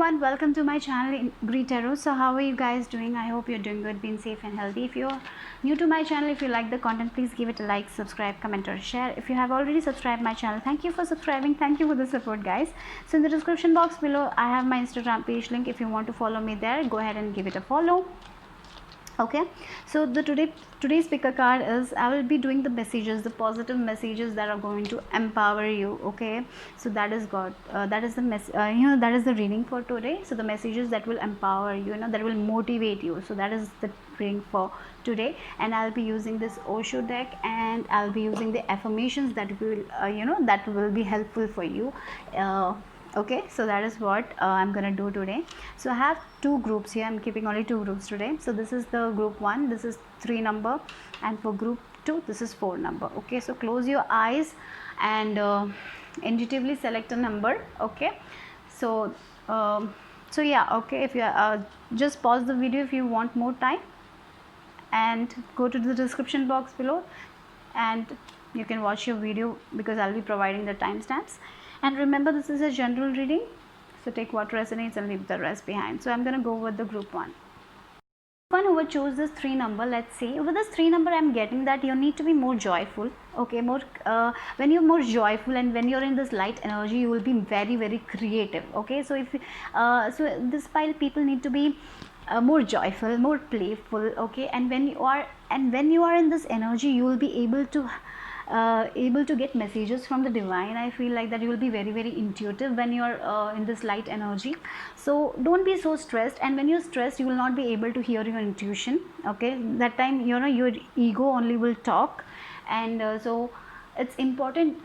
everyone, welcome to my channel Greet Tarot. So how are you guys doing? I hope you're doing good, being safe and healthy. If you're new to my channel, if you like the content, please give it a like, subscribe, comment or share. If you have already subscribed my channel, thank you for subscribing. Thank you for the support, guys. So in the description box below I have my Instagram page link. If you want to follow me there, go ahead and give it a follow. Okay, so the today's picker card is, I will be doing the messages, the positive messages that are going to empower you. Okay, so that is God, that is the that is the reading for today. So the messages that will empower you, that will motivate you. So that is the reading for today, and I'll be using this Osho deck, and I'll be using the affirmations that will that will be helpful for you. Okay, so that is what I'm gonna do today. So I have two groups here. I'm keeping only two groups today. So this is the group 1, this is 3 number, and for group 2 this is 4 number. Okay, so close your eyes and intuitively select a number. Okay, so yeah, okay, if you just pause the video if you want more time, and go to the description box below and you can watch your video, because I'll be providing the timestamps. And remember, this is a general reading, so take what resonates and leave the rest behind. So I'm going to go with the group 1. One who would choose this 3 number, let's see. With this 3 number, I'm getting that you need to be more joyful. Okay, more when you're more joyful and when you're in this light energy, you will be very, very creative. Okay, so if so this pile people need to be more joyful, more playful. Okay, and when you are in this energy, you will be able to get messages from the divine. I feel like that you will be very, very intuitive when you are in this light energy. So don't be so stressed, and when you're stressed, you will not be able to hear your intuition. Okay, that time your ego only will talk. And so it's important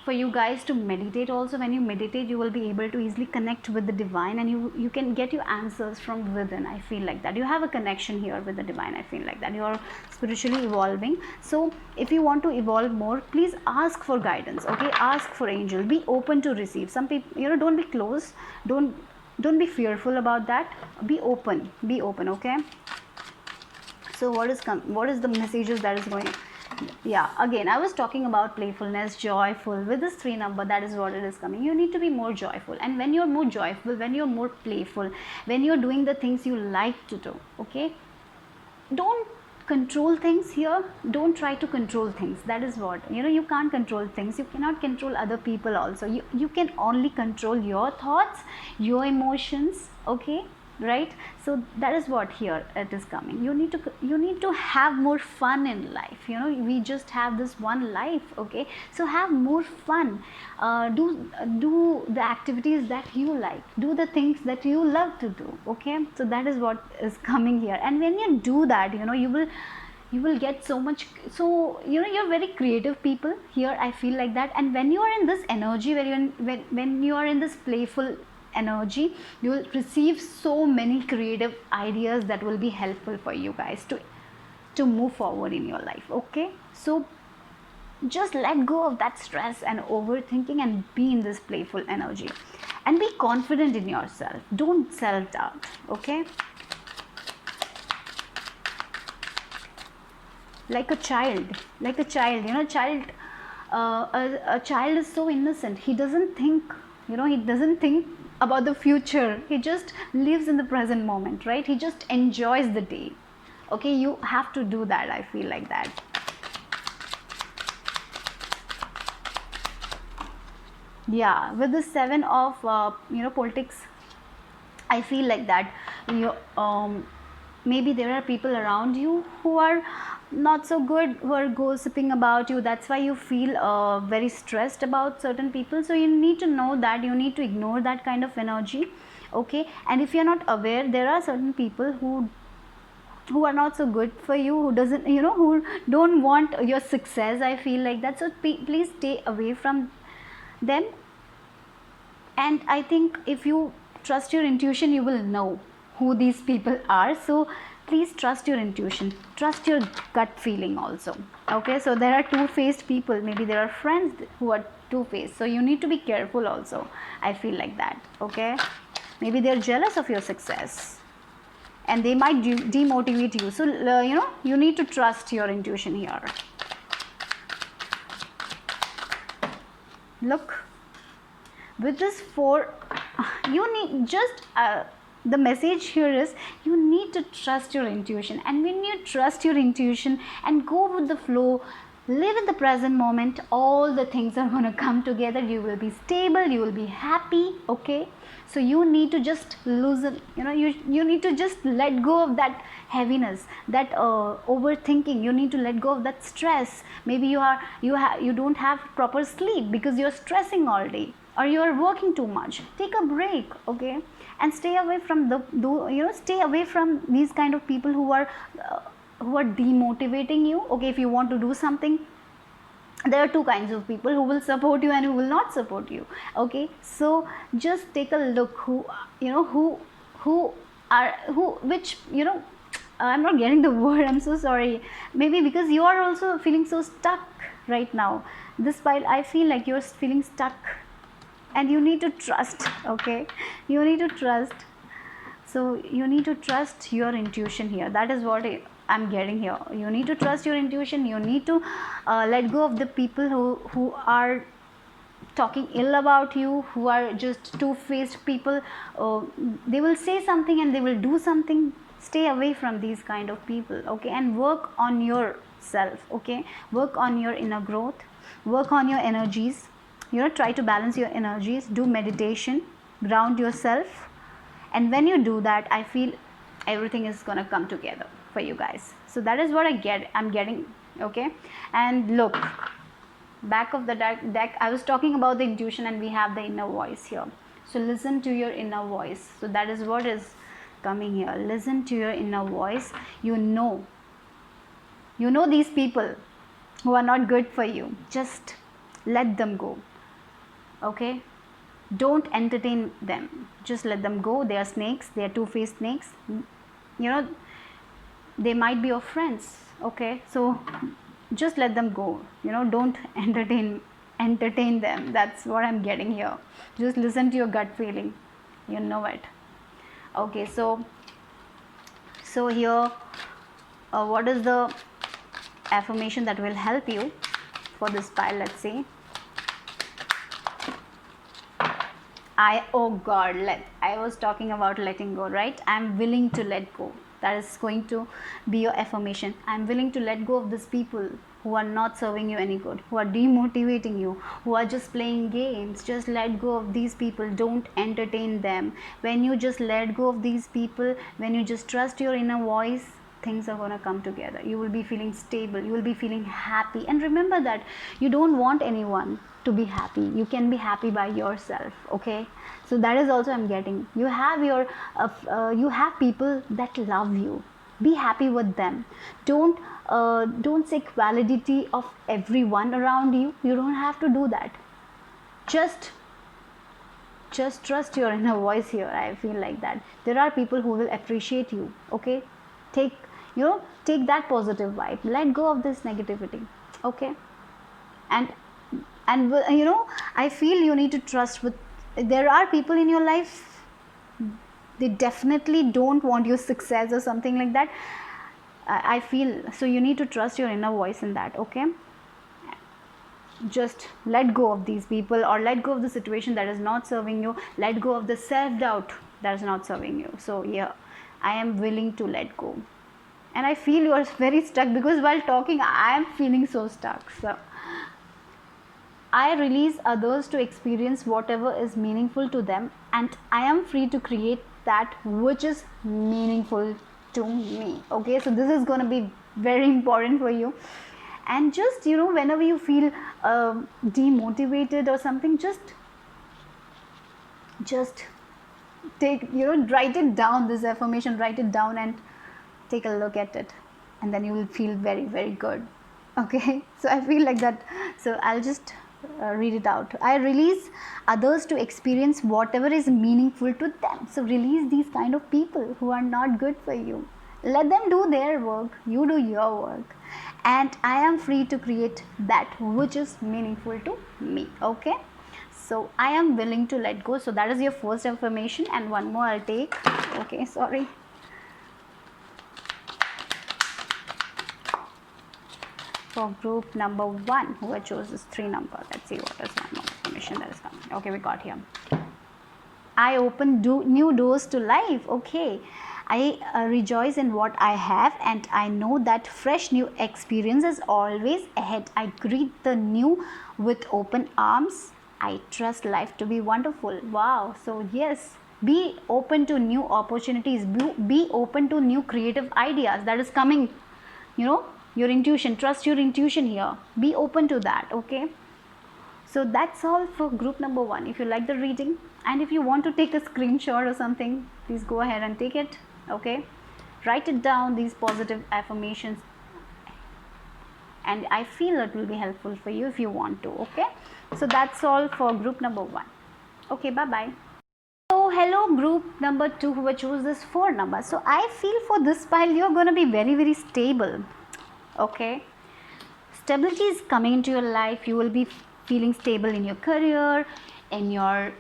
for you guys to meditate also. When you meditate, you will be able to easily connect with the divine, and you can get your answers from within. I feel like that you have a connection here with the divine. I feel like that you are spiritually evolving. So if you want to evolve more, please ask for guidance. Okay, ask for angel, be open to receive. Some people, don't be close, don't be fearful about that. Be open. Okay, so what is the messages that is going? Yeah, again, I was talking about playfulness, joyful. With this 3 number, that is what it is coming. You need to be more joyful, and when you're more joyful, when you're more playful, when you're doing the things you like to do, okay, don't control things here. Don't try to control things. That is what, you can't control things. You cannot control other people also. You can only control your thoughts, your emotions. Okay, right? So that is what here it is coming. You need to have more fun in life. We just have this one life. Okay, so have more fun. Do the activities that you like, do the things that you love to do. Okay, so that is what is coming here. And when you do that, you will get so much. So you're very creative people here. I feel like that. And when you are in this energy, when you are in this playful energy, you will receive so many creative ideas that will be helpful for you guys to move forward in your life. Okay, so just let go of that stress and overthinking and be in this playful energy, and be confident in yourself. Don't self-doubt. Okay, like a child. A child is so innocent. He doesn't think about the future. He just lives in the present moment, right? He just enjoys the day. Okay, you have to do that. I feel like that. Yeah, with the 7 of politics, I feel like that maybe there are people around you who are not so good, who are gossiping about you. That's why you feel very stressed about certain people. So you need to know that you need to ignore that kind of energy. Okay, and if you're not aware, there are certain people who are not so good for you, who doesn't who don't want your success. I feel like that. So please stay away from them. And I think if you trust your intuition, you will know who these people are. So please trust your intuition, trust your gut feeling also. Okay, so there are two-faced people. Maybe there are friends who are two-faced, so you need to be careful also. I feel like that. Okay, maybe they're jealous of your success and they might demotivate you. So you need to trust your intuition here. Look, with this 4 you need just the message here is you need to trust your intuition. And when you trust your intuition and go with the flow, live in the present moment, all the things are going to come together. You will be stable, you will be happy. Okay, so you need to just loosen, you need to just let go of that heaviness, that overthinking. You need to let go of that stress. Maybe you don't have proper sleep because you're stressing all day, or you are working too much. Take a break, okay, and stay away from stay away from these kind of people who are demotivating you. Okay, if you want to do something, there are two kinds of people, who will support you and who will not support you. Okay, so just take a look who are who which I'm not getting the word, I'm so sorry. Maybe because you are also feeling so stuck right now, despite I feel like you're feeling stuck, and you need to trust. Okay, you need to trust. So you need to trust your intuition here. That is what I'm getting here. You need to trust your intuition. You need to let go of the people who are talking ill about you, who are just two-faced people. They will say something and they will do something. Stay away from these kind of people. Okay, and work on yourself. Okay, work on your inner growth, work on your energies. Try to balance your energies, do meditation, ground yourself. And when you do that, I feel everything is gonna come together for you guys. So that is what I'm getting. Okay, and look, back of the deck, I was talking about the intuition, and we have the inner voice here. So listen to your inner voice. So that is what is coming here. Listen to your inner voice. You know these people who are not good for you. Just let them go. Okay, don't entertain them. Just let them go. They are snakes. They are two-faced snakes. They might be your friends. Okay, so just let them go. Don't entertain them. That's what I'm getting here. Just listen to your gut feeling. You know it. Okay, so here, what is the affirmation that will help you for this pile? Let's see. I was talking about letting go, right? I'm willing to let go. That is going to be your affirmation. I'm willing to let go of these people who are not serving you any good, who are demotivating you, who are just playing games. Just let go of these people. Don't entertain them. When you just let go of these people, when you just trust your inner voice, things are going to come together. You will be feeling stable. You will be feeling happy. And remember that you don't want anyone to be happy. You can be happy by yourself. Okay, so that is also I'm getting. You have you have people that love you. Be happy with them. Don't seek validity of everyone around you. You don't have to do that. Just trust your inner voice here. I feel like that there are people who will appreciate you. Okay, take that positive vibe. Let go of this negativity. Okay, and I feel you need to trust with. There are people in your life, they definitely don't want your success or something like that. I feel so. You need to trust your inner voice in that. Okay, just let go of these people, or let go of the situation that is not serving you. Let go of the self-doubt that is not serving you. So yeah, I am willing to let go. And I feel you are very stuck, because while talking I am feeling so stuck. So I release others to experience whatever is meaningful to them, and I am free to create that which is meaningful to me. Okay, so this is going to be very important for you. And just whenever you feel demotivated or something, just take write it down, this affirmation, write it down and take a look at it, and then you will feel very, very good. Okay, so I feel like that. So I'll just read it out. I release others to experience whatever is meaningful to them. So release these kind of people who are not good for you. Let them do their work, you do your work, and I am free to create that which is meaningful to me. Okay, so I am willing to let go. So that is your first affirmation, and one more I'll take. Okay, sorry. For group number 1, who I chose this 3 number. Let's see what is one more information that is coming. Okay, we got here. I open new doors to life. Okay, I rejoice in what I have, and I know that fresh new experience is always ahead. I greet the new with open arms. I trust life to be wonderful. Wow. So yes, be open to new opportunities, be open to new creative ideas that is coming, you know, your intuition. Trust your intuition here, be open to that. Okay, so that's all for group number 1. If you like the reading, and if you want to take a screenshot or something, please go ahead and take it. Okay, write it down, these positive affirmations, and I feel it will be helpful for you if you want to. Okay, so that's all for group number 1. Okay, bye bye. So hello group number 2 who chose this 4 number. So I feel for this pile you're going to be very stable. Okay, stability is coming into your life. You will be feeling stable in your career, in your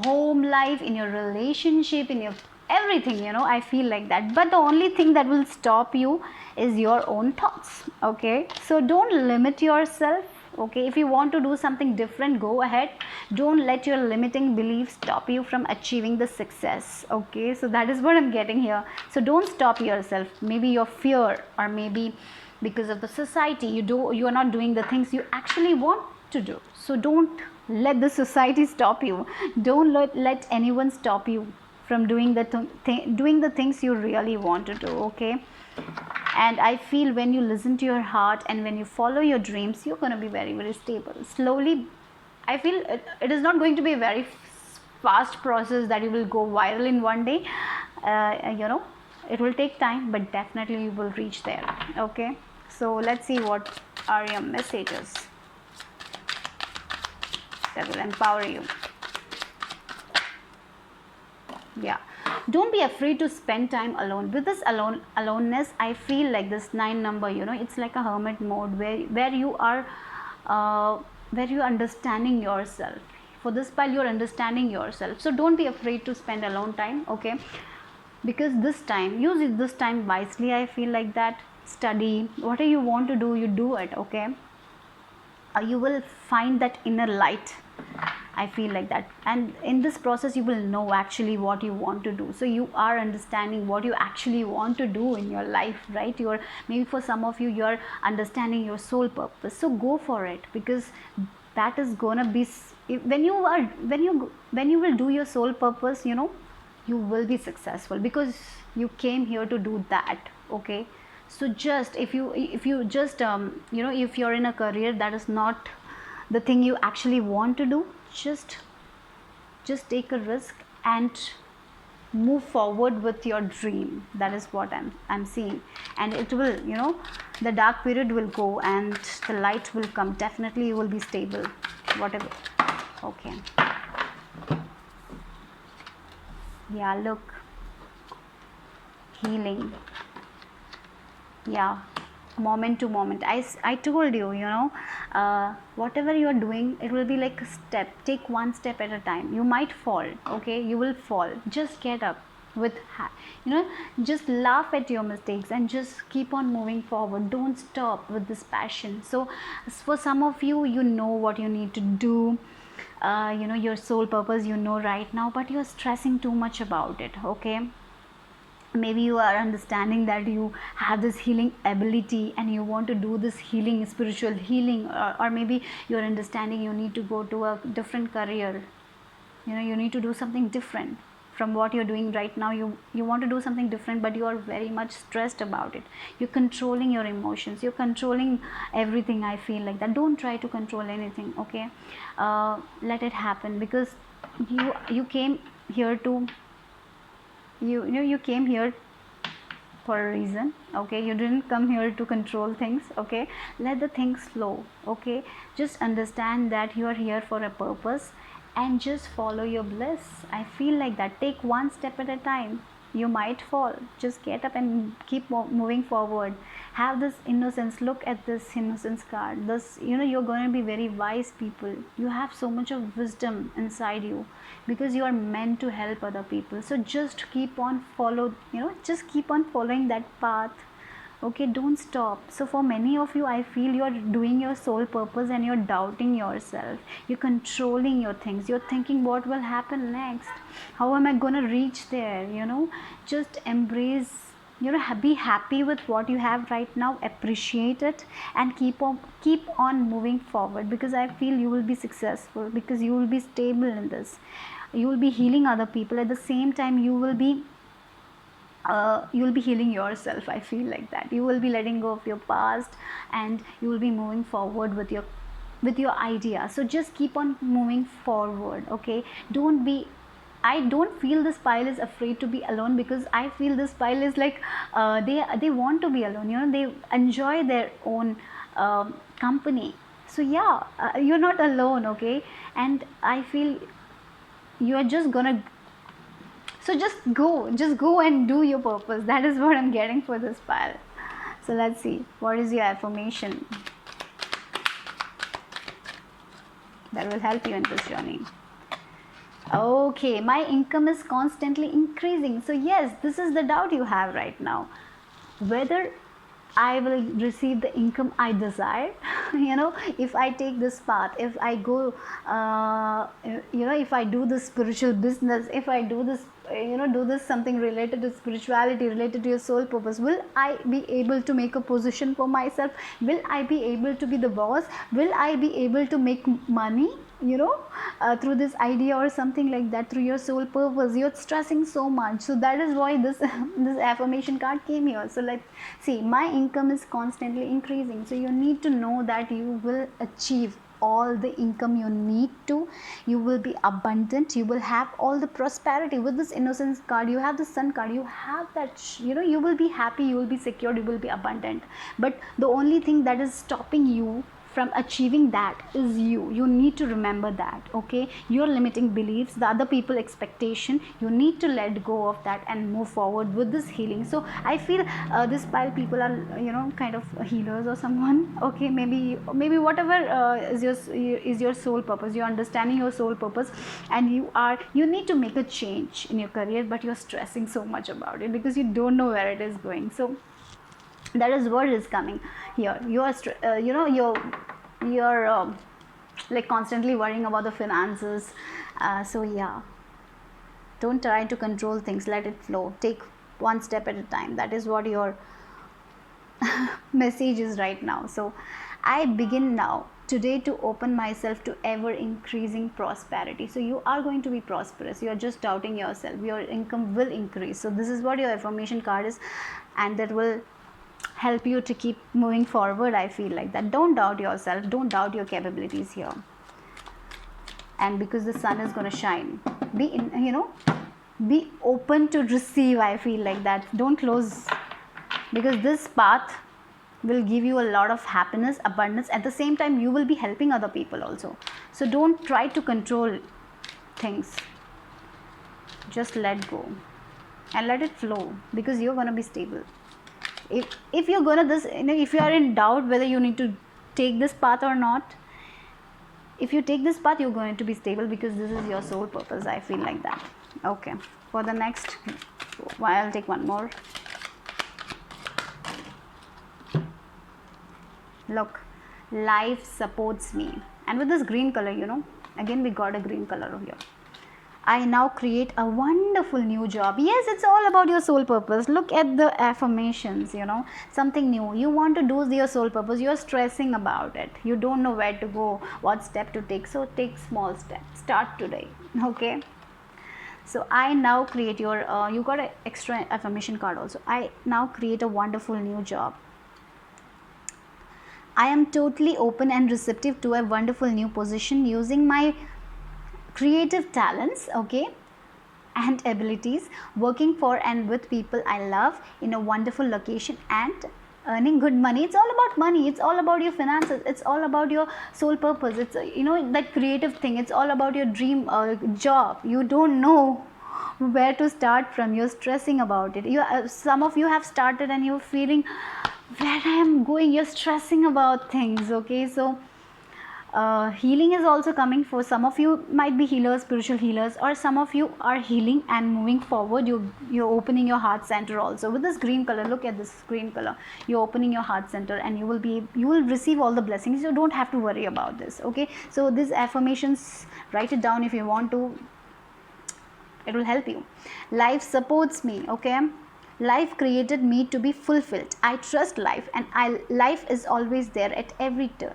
home life, in your relationship, in your everything, you know. I feel like that. But the only thing that will stop you is your own thoughts. Okay, so don't limit yourself. Okay, if you want to do something different, go ahead. Don't let your limiting beliefs stop you from achieving the success. Okay, so that is what I'm getting here. So don't stop yourself. Maybe your fear, or maybe because of the society, you are not doing the things you actually want to do. So don't let the society stop you. Don't let anyone stop you from doing the things you really want to do. Okay, and I feel when you listen to your heart and when you follow your dreams, you're going to be very stable. Slowly, I feel it is not going to be a very fast process that you will go viral in one day. You know, it will take time, but definitely you will reach there. Okay, so let's see what are your messages that will empower you. Yeah, don't be afraid to spend time alone. With this aloneness, I feel like this 9 number, you know, it's like a hermit mode where you are understanding yourself. For this pile, you're understanding yourself. So don't be afraid to spend alone time. Okay, because this time, use this time wisely. I feel like that. Study, whatever you want to do, you do it. Okay, you will find that inner light. I feel like that, and in this process you will know actually what you want to do. So you are understanding what you actually want to do in your life, right? You're maybe, for some of you, you're understanding your soul purpose. So go for it, because that is gonna be when you will do your soul purpose, you know, you will be successful because you came here to do that. Okay, so just if you just you know, if you're in a career that is not the thing you actually want to do, just take a risk and move forward with your dream. That is what I'm seeing, and it will, you know, the dark period will go and the light will come. Definitely you will be stable, whatever. Okay, yeah, look, healing. Yeah, moment to moment. I told you, you know, whatever you are doing, it will be like a step. Take one step at a time. You might fall. Okay, you will fall. Just get up with, you know, just laugh at your mistakes and just keep on moving forward. Don't stop with this passion. So for some of you, you know what you need to do. You know your soul purpose, you know right now, but you're stressing too much about it. Okay, maybe you are understanding that you have this healing ability and you want to do this healing, spiritual healing, or maybe you're understanding you need to go to a different career. You know, you need to do something different from what you're doing right now. You want to do something different, but you are very much stressed about it. You're controlling your emotions, you're controlling everything. I feel like that. Don't try to control anything. Okay, let it happen, because you came here to, you know, you came here for a reason. Okay, you didn't come here to control things. Okay, let the things flow. Okay, just understand that you are here for a purpose and just follow your bliss. I feel like that. Take one step at a time. You might fall, just get up and keep moving forward. Have this innocence. Look at this innocence card. This, you know, you're going to be very wise people. You have so much of wisdom inside you, because you are meant to help other people. So just keep on just keep on following that path. Okay, don't stop. So for many of you, I feel you're doing your soul purpose and you're doubting yourself, you're controlling your things, you're thinking what will happen next, how am I gonna reach there, just embrace, be happy with what you have right now, appreciate it, and keep on moving forward, because I feel you will be successful, because you will be stable in this, you will be healing other people, at the same time you will be healing yourself. I feel like that you will be letting go of your past, and you will be moving forward with your idea. So just keep on moving forward. Okay, don't be, I don't feel this pile is afraid to be alone, because I feel this pile is like they want to be alone, they enjoy their own company. So yeah, you're not alone. Okay, and I feel you are just gonna, so just go and do your purpose. That is what I'm getting for this pile. So let's see, what is your affirmation that will help you in this journey? Okay, my income is constantly increasing. So yes, this is the doubt you have right now, whether I will receive the income I desire. If I take this path, if I go, if I do this spiritual business, if I do this, do this something related to spirituality, related to your soul purpose, will I be able to make a position for myself? Will I be able to be the boss? Will I be able to make money? Through this idea or something like that, through your soul purpose, you're stressing so much. So that is why this this affirmation card came here. So let's see, my income is constantly increasing. So you need to know that you will achieve all the income you need to, you will be abundant, you will have all the prosperity. With this innocence card, you have the sun card, you have that, you will be happy, you will be secured, you will be abundant. But the only thing that is stopping you from achieving that is you need to remember that. Okay, your limiting beliefs, the other people expectation, you need to let go of that and move forward with this healing. So I feel this pile people are kind of healers or someone. Okay, maybe whatever is your soul purpose, you're understanding your soul purpose, and you need to make a change in your career, but you're stressing so much about it because you don't know where it is going. So that is what is coming here. You are you're like constantly worrying about the finances. So yeah, don't try to control things, let it flow, take one step at a time. That is what your message is right now. So I begin now today to open myself to ever increasing prosperity. So you are going to be prosperous, you are just doubting yourself, your income will increase. So this is what your affirmation card is, and that will help you to keep moving forward. I feel like that. Don't doubt yourself, don't doubt your capabilities here. And because the sun is going to shine, be open to receive. I feel like that. Don't close, because this path will give you a lot of happiness, abundance. At the same time, you will be helping other people also. So don't try to control things, just let go and let it flow, because you're going to be stable. If you're gonna if you are in doubt whether you need to take this path or not, if you take this path, you're going to be stable, because this is your soul purpose. I feel like that. Okay, for the next, I'll take one more. Look, life supports me. And with this green color, again we got a green color over here. I now create a wonderful new job. Yes, it's all about your soul purpose. Look at the affirmations, something new. You want to do your soul purpose. You're stressing about it. You don't know where to go, what step to take. So take small steps. Start today. Okay. So I now create your, you got an extra affirmation card also. I now create a wonderful new job. I am totally open and receptive to a wonderful new position, using my creative talents, okay, and abilities, working for and with people I love in a wonderful location, and earning good money. It's all about money, it's all about your finances, it's all about your soul purpose. It's that creative thing. It's all about your dream job. You don't know where to start from. You're stressing about it. Some of you have started and you're feeling where I am going. You're stressing about things. Okay, so Healing is also coming. For some of you might be healers, spiritual healers, or some of you are healing and moving forward. You're opening your heart center also with this green color. Look at this green color. You're opening your heart center, and you will receive all the blessings. You don't have to worry about this. Okay, so these affirmations, write it down if you want to. It will help you. Life supports me. Okay, life created me to be fulfilled. I trust life, and life is always there at every turn.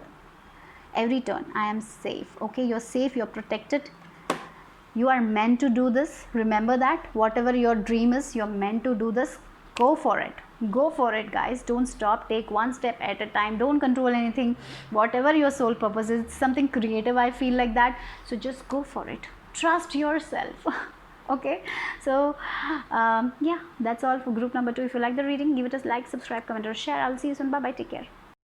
I am safe. Okay, you're safe, you're protected. You are meant to do this. Remember that. Whatever your dream is, you're meant to do this. Go for it. Go for it, guys. Don't stop. Take one step at a time. Don't control anything. Whatever your soul purpose is, something creative, I feel like that. So just go for it. Trust yourself. Okay, so yeah, that's all for group number 2. If you like the reading, give it a like, subscribe, comment, or share. I'll see you soon. Bye bye. Take care.